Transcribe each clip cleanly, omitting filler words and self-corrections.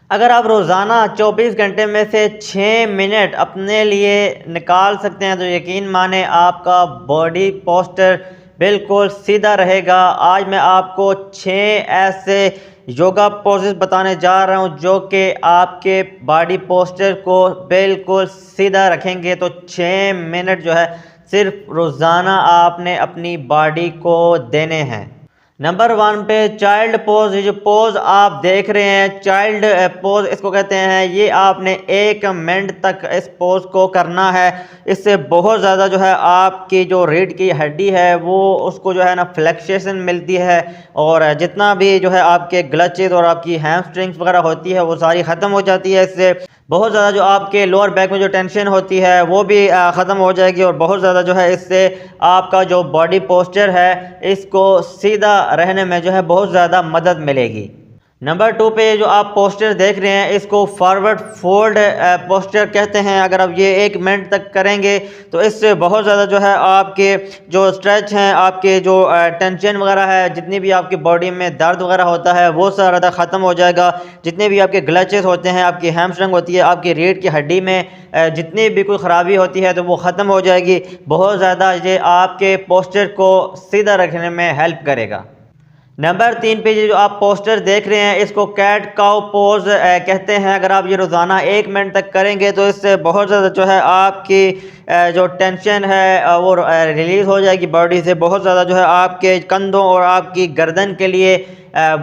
अगर आप रोज़ाना 24 घंटे में से 6 मिनट अपने लिए निकाल सकते हैं तो यकीन माने आपका बॉडी पोस्चर बिल्कुल सीधा रहेगा। आज मैं आपको 6 ऐसे योगा पोजेस बताने जा रहा हूं जो कि आपके बॉडी पोस्चर को बिल्कुल सीधा रखेंगे। तो 6 मिनट जो है सिर्फ रोज़ाना आपने अपनी बॉडी को देने हैं। नंबर 1 पे चाइल्ड पोज। ये जो पोज आप देख रहे हैं चाइल्ड पोज इसको कहते हैं। ये आपने 1 मिनट तक इस पोज को करना है। इससे बहुत ज़्यादा जो है आपकी जो रीढ़ की हड्डी है वो उसको जो है ना फ्लेक्सेशन मिलती है और जितना भी जो है आपके ग्लचेज और आपकी हैमस्ट्रिंग्स वगैरह होती है वो सारी ख़त्म हो जाती है। इससे बहुत ज़्यादा जो आपके लोअर बैक में जो टेंशन होती है वो भी ख़त्म हो जाएगी और बहुत ज़्यादा जो है इससे आपका जो बॉडी पोस्चर है इसको सीधा रहने में जो है बहुत ज़्यादा मदद मिलेगी। नंबर 2 पे जो आप पोस्चर देख रहे हैं इसको फॉरवर्ड फोल्ड पोस्चर कहते हैं। अगर आप ये 1 मिनट तक करेंगे तो इससे बहुत ज़्यादा जो है आपके जो स्ट्रेच हैं, आपके जो टेंशन वगैरह है, जितनी भी आपकी बॉडी में दर्द वगैरह होता है वो सारा ख़त्म हो जाएगा। जितने भी आपके ग्लचेस होते हैं, आपकी हैमस्ट्रिंग होती है, आपकी रीढ़ की हड्डी में जितनी भी कोई ख़राबी होती है तो वो ख़त्म हो जाएगी। बहुत ज़्यादा ये आपके पोस्चर को सीधा रखने में हेल्प करेगा। नंबर 3 पे जो आप पोस्टर देख रहे हैं इसको कैट काउ पोज कहते हैं। अगर आप ये रोज़ाना 1 मिनट तक करेंगे तो इससे बहुत ज़्यादा जो है आपकी जो टेंशन है वो रिलीज़ हो जाएगी बॉडी से। बहुत ज़्यादा जो है आपके कंधों और आपकी गर्दन के लिए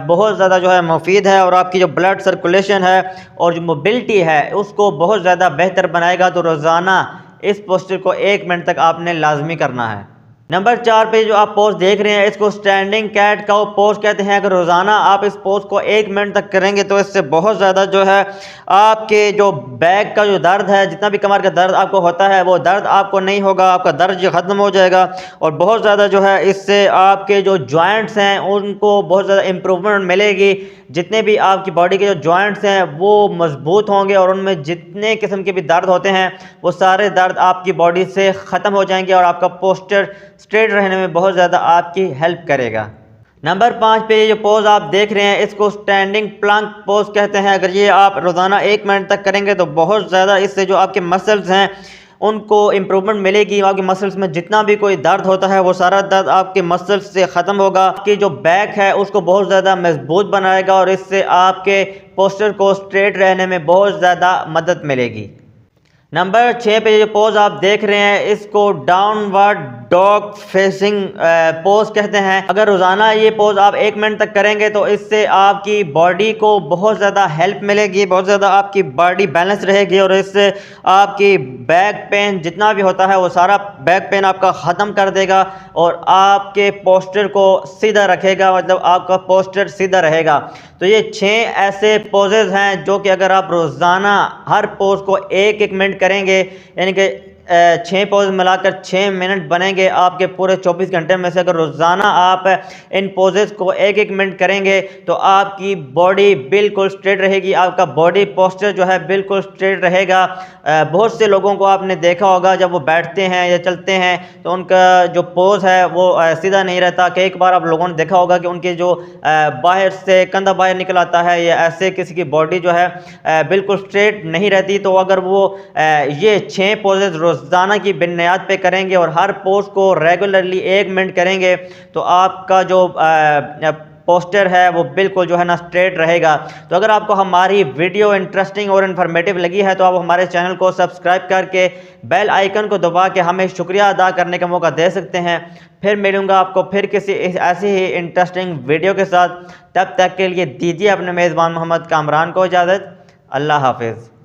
बहुत ज़्यादा जो है मुफीद है और आपकी जो ब्लड सर्कुलेशन है और जो मोबिलिटी है उसको बहुत ज़्यादा बेहतर बनाएगा। तो रोज़ाना इस पोस्टर को 1 मिनट तक आपने लाजमी करना है। नंबर 4 पे जो आप पोज देख रहे हैं इसको स्टैंडिंग कैट काउ पोज कहते हैं। अगर रोज़ाना आप इस पोज को 1 मिनट तक करेंगे तो इससे बहुत ज़्यादा जो है आपके जो बैक का जो दर्द है, जितना भी कमर का दर्द आपको होता है वो दर्द आपको नहीं होगा, आपका दर्द जो ख़त्म हो जाएगा और बहुत ज़्यादा जो है इससे आपके जो जॉइंट्स हैं उनको बहुत ज़्यादा इम्प्रूवमेंट मिलेगी। जितने भी आपकी बॉडी के जो जॉइंट्स हैं वो मजबूत होंगे और उनमें जितने किस्म के भी दर्द होते हैं वो सारे दर्द आपकी बॉडी से ख़त्म हो जाएंगे और आपका पोस्चर स्ट्रेट रहने में बहुत ज़्यादा आपकी हेल्प करेगा। नंबर 5 पे ये जो पोज आप देख रहे हैं इसको स्टैंडिंग प्लंक पोज कहते हैं। अगर ये आप रोज़ाना 1 मिनट तक करेंगे तो बहुत ज़्यादा इससे जो आपके मसल्स हैं उनको इम्प्रूवमेंट मिलेगी। आपके मसल्स में जितना भी कोई दर्द होता है वो सारा दर्द आपके मसल्स से ख़त्म होगा। आपकी जो बैक है उसको बहुत ज़्यादा मजबूत बनाएगा और इससे आपके पोस्चर को स्ट्रेट रहने में बहुत ज़्यादा मदद मिलेगी। नंबर 6 पे जो पोज आप देख रहे हैं इसको डाउनवर्ड डॉग फेसिंग पोज कहते हैं। अगर रोज़ाना ये पोज आप 1 मिनट तक करेंगे तो इससे आपकी बॉडी को बहुत ज़्यादा हेल्प मिलेगी, बहुत ज़्यादा आपकी बॉडी बैलेंस रहेगी और इससे आपकी बैक पेन जितना भी होता है वो सारा बैक पेन आपका ख़त्म कर देगा और आपके पोस्चर को सीधा रखेगा, मतलब आपका पोस्चर सीधा रहेगा। तो ये 6 ऐसे पोजेज हैं जो कि अगर आप रोज़ाना हर पोज को 1-1 मिनट करेंगे यानी कि 6 पोज मिलाकर 6 मिनट बनेंगे आपके पूरे 24 घंटे में से। अगर रोज़ाना आप इन पोजेस को 1-1 मिनट करेंगे तो आपकी बॉडी बिल्कुल स्ट्रेट रहेगी, आपका बॉडी पोस्चर जो है बिल्कुल स्ट्रेट रहेगा। बहुत से लोगों को आपने देखा होगा जब वो बैठते हैं या चलते हैं तो उनका जो पोज है वो सीधा नहीं रहता। कई बार आप लोगों ने देखा होगा कि उनके जो बाहर से कंधा बाहर निकल आता है या ऐसे किसी की बॉडी जो है बिल्कुल स्ट्रेट नहीं रहती। तो अगर वो ये 6 पोजेज रोज़ाना की बुनियाद पे करेंगे और हर पोज को रेगुलरली 1 मिनट करेंगे तो आपका जो पोस्टर है वो बिल्कुल जो है ना स्ट्रेट रहेगा। तो अगर आपको हमारी वीडियो इंटरेस्टिंग और इन्फॉर्मेटिव लगी है तो आप हमारे चैनल को सब्सक्राइब करके बेल आइकन को दबा के हमें शुक्रिया अदा करने का मौका दे सकते हैं। फिर मिलूँगा आपको फिर किसी ऐसी ही इंटरेस्टिंग वीडियो के साथ। तब तक के लिए दीजिए अपने मेज़बान मोहम्मद कामरान को इजाज़त। अल्लाह हाफिज़।